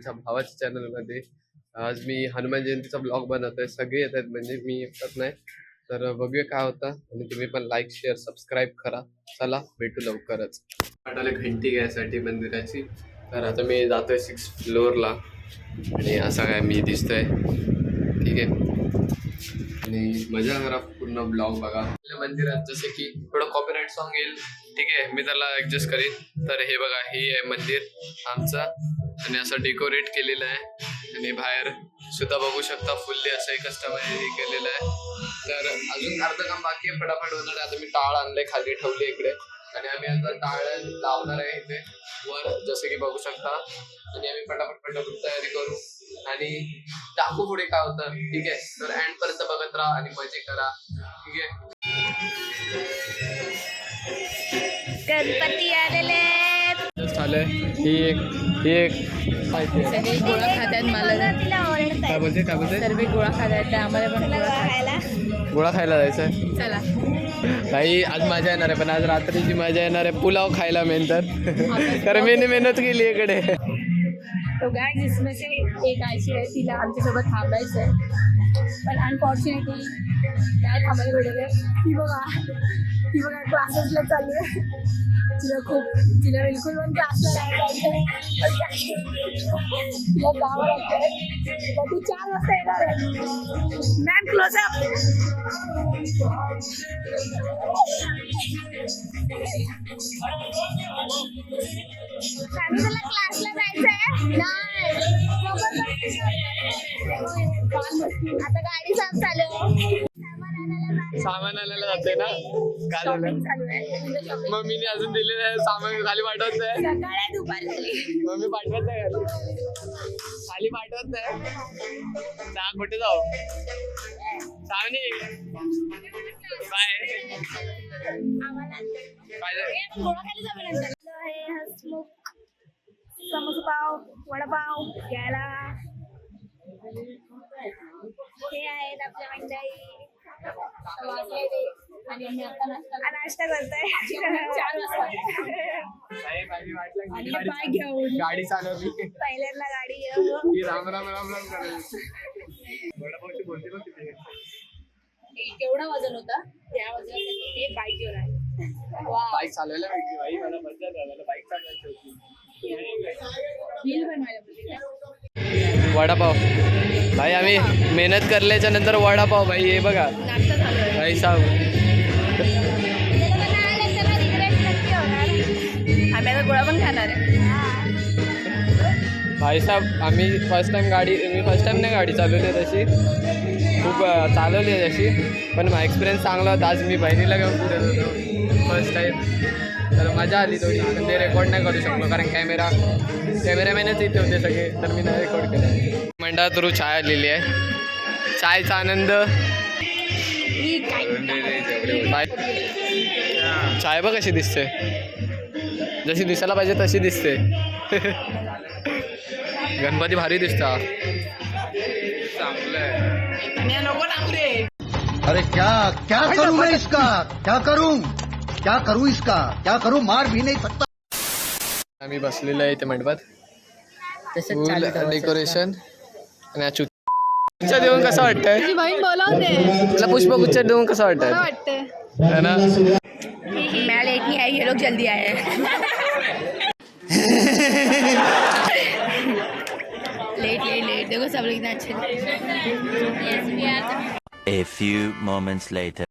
माझ्या भावाच्या चॅनलमध्ये. आज मी हनुमान जयंतीचा ब्लॉग बनवतोय. सगळे येत आहेत, म्हणजे मी एकटाच नाही. तर बघूया काय होतं, आणि तुम्ही पण लाईक शेअर सबस्क्राईब करा. चला भेटू लवकरच. वाटायला घंटी घ्यायसाठी मंदिराची. तर आता मी जातोय 6th फ्लोअरला, आणि असा काय मी दिसतोय. ठीक आहे, आणि मजा करा, पूर्ण ब्लॉग बघा. मंदिरात जसे की थोडं कॉपीराइट सॉन्ग येईल, ठीक आहे, मी त्याला ऍडजस्ट करीन. तर हे बघा, हे आहे मंदिर आमचं, आणि असं डेकोरेट केलेलं आहे. आणि बाहेर सुद्धा बघू शकता, फुल्ली असं कस्टमाइज केलेलं आहे. तर अजून अर्ध काम बाकी आहे, फटाफट होणार आहे. आता मी टाळ आणलंय, खाली ठेवले इकडे, आणि आम्ही आता टाळ लावणार आहे इथे वर, जसं की बघू शकता. आणि आम्ही पटापट तयारी करू आणि टाकू पुढे काय होतं. ठीक आहे, तर एंड पर्यंत बघत राहा आणि मजे करा. ठीक आहे, गणपती आलेले जस्ट आलंय. ही एक सगळे गोळा खातात. मला काय बोलते सर्व गोळा खातात, आम्हाला पण गोळा खायला जायचंय. चला भाई, आज मजा येणार आहे, पण आज रात्रीची मजा येणार आहे पुलाव खायला. मेन तर कारण मी मेहनत केली इकडे. तो गाय जिसमें से एक आयशी आहे, तिला आमच्यासोबत थांबायचं आहे, पण अनफॉर्च्युनेटली नाही थांबायला भेटत आहे. ती बघा क्लासेसला चालू आहे. तिला बिलकुल पण क्लासला नाही जायचं. तिला जावं लागतंय. ती 4 वाजता येणार आहे. Ma'am close up. तुला क्लासला जायचंय? नाही, आता गाडी साफ चालू. सामान आणायला जाते ना, काय झालं? मम्मीने अजून दिलेलं आहे सामान, खाली पाठवत आहे. सकाळी दुपार झाली, मम्मी पाठवत नाही खाली पाठवत नाही. जा, कुठे जाऊ? सावनी बाय. समोसा पाव, वडापाव घ्यायला हे आहेत आपल्या मंडळी. आणि आम्ही आता नाश्ता करतोय 4 वाजता. बाय घेऊन गाडी चालवली पहिल्यांदा गाडी घेऊन. राम राम राम राम करायचं. वडापावची बोलते बघ किती. केवढा वजन होता त्या वजनासाठी हे बाईकवर आहे. बाईक चालवायला भेटली भाई, मला मजा झाला. बाईक चालवायची होती. रील बनवायला बोलली. वडापाव भाई, आम्ही मेहनत करल्याच्या नंतर वडापाव भाई. हे बघा नाश्ता चालू आहे भाई साहब. आम्ही आता गोळा पण खाणार आहे. भाई साहब, मी फर्स्ट टाइम नाही गाडी चालवली तशी, खूप चालवली आहे तशी, पण माझा एक्सपिरियन्स चांगला होता. आज मी बहिणीला घेऊन पुढे होतो फर्स्ट टाइम, तर मजा आली थोडी. पण ते रेकॉर्ड नाही करू शकलो, कारण कॅमेरामॅनच इथे होते सगळे, तर मी नाही रेकॉर्ड केलं. मंडळात थ्रू चाय आलेली आहे. चायचा आनंद. चाय बघ कशी दिसते, जशी दिसायला पाहिजे तशी दिसते. गणपती भारी दिसता, चांगलं आहे. अरे क्या करूं मैं इसका, क्या करूं इसका, मार भी नहीं सकता. आम्ही बसलेलो आहे इथे मंडपात, डेकोरेशन. आणि पुष्पगुच्छ देऊन कसं वाटतंय? तुझी बहीण बोलावते तुला पुष्पगुच्छ देऊन कसं वाटतंय? है ना? मैं लेट नहीं आई, ये लोग जल्दी आए हैं. लेट देखो सब लोग इतना अच्छे. A few moments later.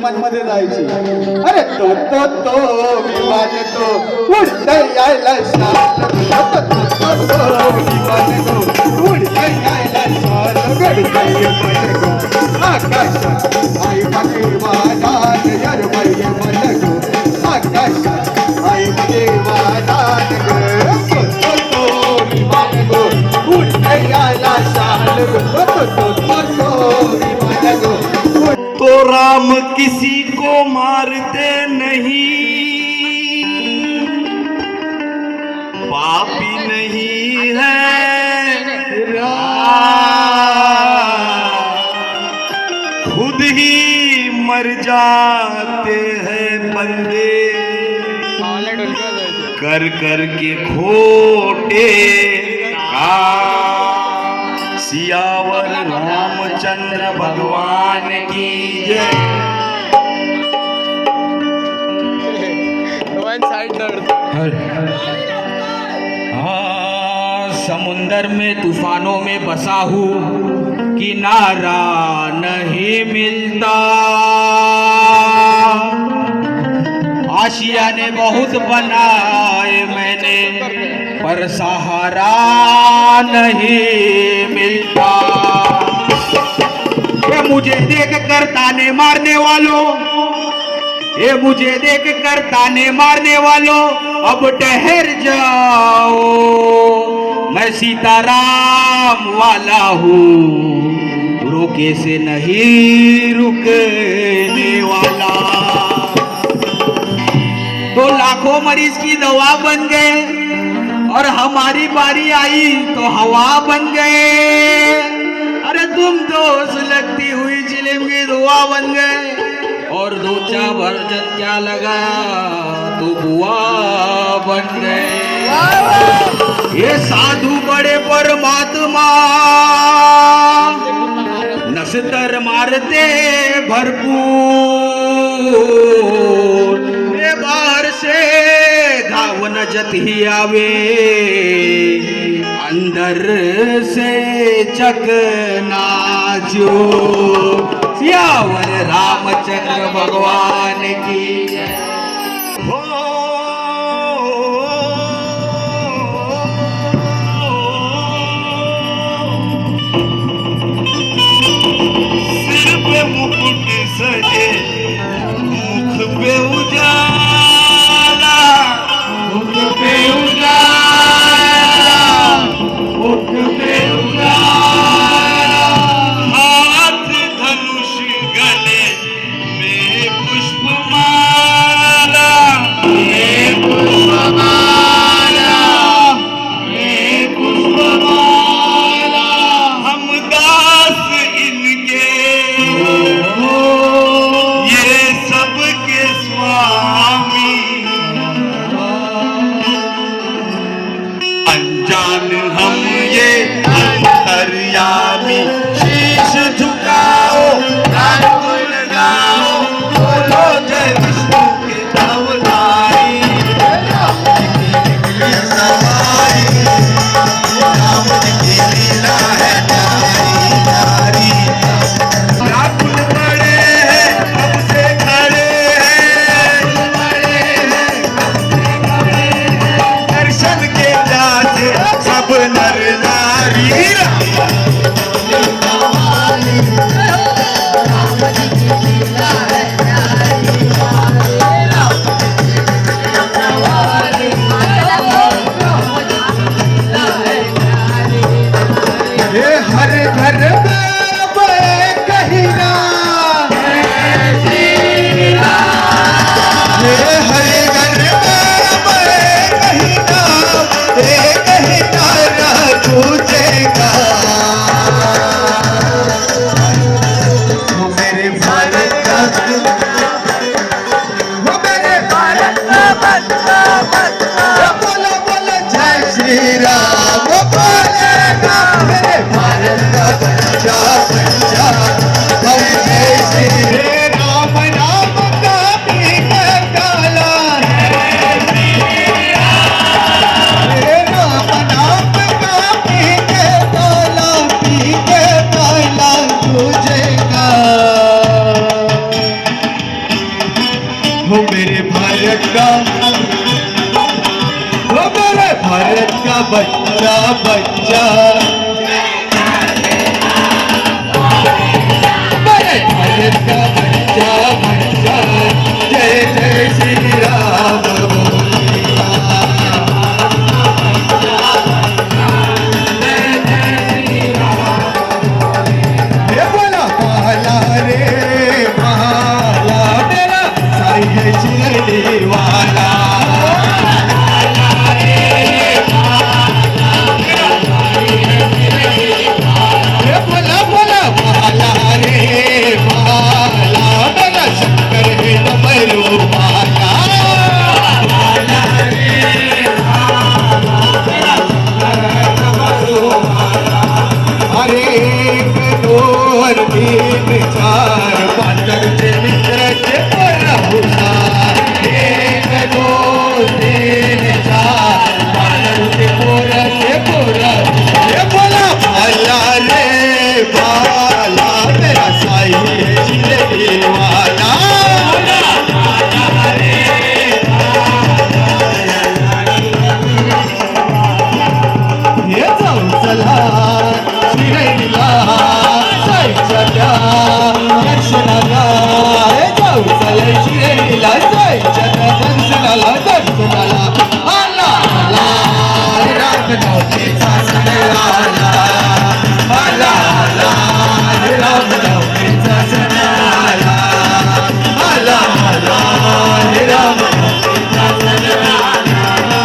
विमान मध्ये जायची. अरे तो तो तो विमान तो उडता यायला शान तो तो तो विमान तो उडता यायला शान घडता मन गो आकाशात आई देवानाथ यार बाई मन गो आकाशात आई देवानाथ गो तो तो विमान गो उडता यायला शान गो तो तो विमान गो. तो राम किसी को मारते नहीं, पापी नहीं है खुद ही मर जाते हैं बंदे कर कर के खोटे काम. सियावर रामचंद्र भगवान की जय. समुंदर में तूफानों में बसा हूँ किनारा नहीं मिलता. आशिया ने बहुत बनाए मैंने पर सहारा नहीं मिलता. ये मुझे देख कर ताने मारने वालों, ये मुझे देख कर ताने मारने वालों अब ठहर जाओ. मैं सीताराम वाला हूँ रोके से नहीं रुकने वाला. तो लाखों मरीज की दवा बन गए और हमारी बारी आई तो हवा बन गए. अरे तुम तो सुलगती हुई चिलिम की दुआ बन गए और दो चार भरजन क्या लगा तो बुआ बन गए. ये साधु बड़े परमात्मा नस्तर मारते भरपूर. बाहर से घावन जत ही आवे अंदर से चकना जो. सियावर रामचंद्र भगवान की जय. सिर पे मुकुट सजे मुख पे उजाला, मुख पे उजाला, मुख पे उजाला. हाथ धनुष गले में पुष्पमाला, में पुष्पमाला, में पुष्पमाला. हम दास इनके ये सबके स्वामी. अनजान हम ये अंतर्यामी. शीश झुकाओ गाओ गुण गाओ बोलो जय विष्णु के अवतारी. सवारी राम की लीला है प्यारी प्यारी. व्याकुल पड़े हैं हमसे खड़े हैं दर्शन के जाते सब नर नारी. ये हर घर में कहिरा, ये हर घर में कहिरा, ये कहिरा पूछेगा जा बरे भजन जा जय जय श्री राम बोलिया हे बोला पाला रे पाला मेरा साई है शिरडी वाला हे बोला बोला पाला रे पाला मेरा शंकर है डमरू वाला अरे एक दोन तीन चार पांढरचे मित्राचे पोरहुशार एक दोन तीन चार पांढरचे पोराचे पोर हे बोला भाला रे भाला मेरा साई है जिंदगी वाला हे जाऊ चला शिरडीला जायचं त्या दर्शनाला हे जाऊ चला शिरडीला जायचं त्या दर्शनाला आला आला रामनवमीचा सण आला आला आला रामनवमीचा सण आला आला आला रामनवमीचा सण आला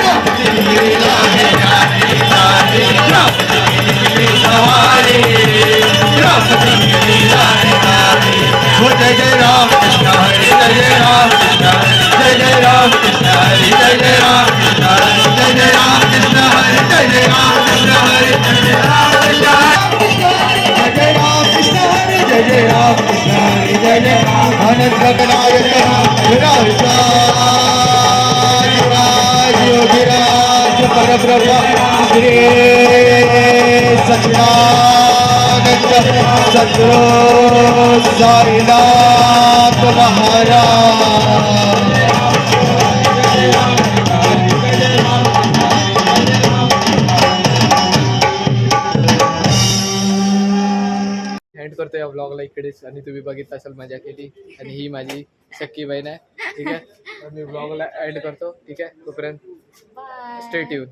रामलीला है राधे राधे रामलीला सवारी रामलीला है राधे हो जय जय राम कृष्ण हरे जय जय राम कृष्ण हरे जय जय राम कृष्ण हरे जय जय राम कृष्ण हरे जय जय राम कृष्ण हरे जय जय राम कृष्ण हरे जय जय राम कृष्ण हरे जय जय राम कृष्ण हरे जय जय राम कृष्ण हरे जय जय अनंत विनायक राज योगिराज परब्रह्म श्री सच्चिदानंद सद्गुरु साईनाथ महाराज एंड करतो या व्लॉगला इकडेच आणि तुम्ही बघितलं असाल मजा केली आणि ही माझी सख्खी बहीण आहे ठीक आहे तर मी व्लॉगला एंड करतो ठीक आहे तोपर्यंत स्टे ट्यून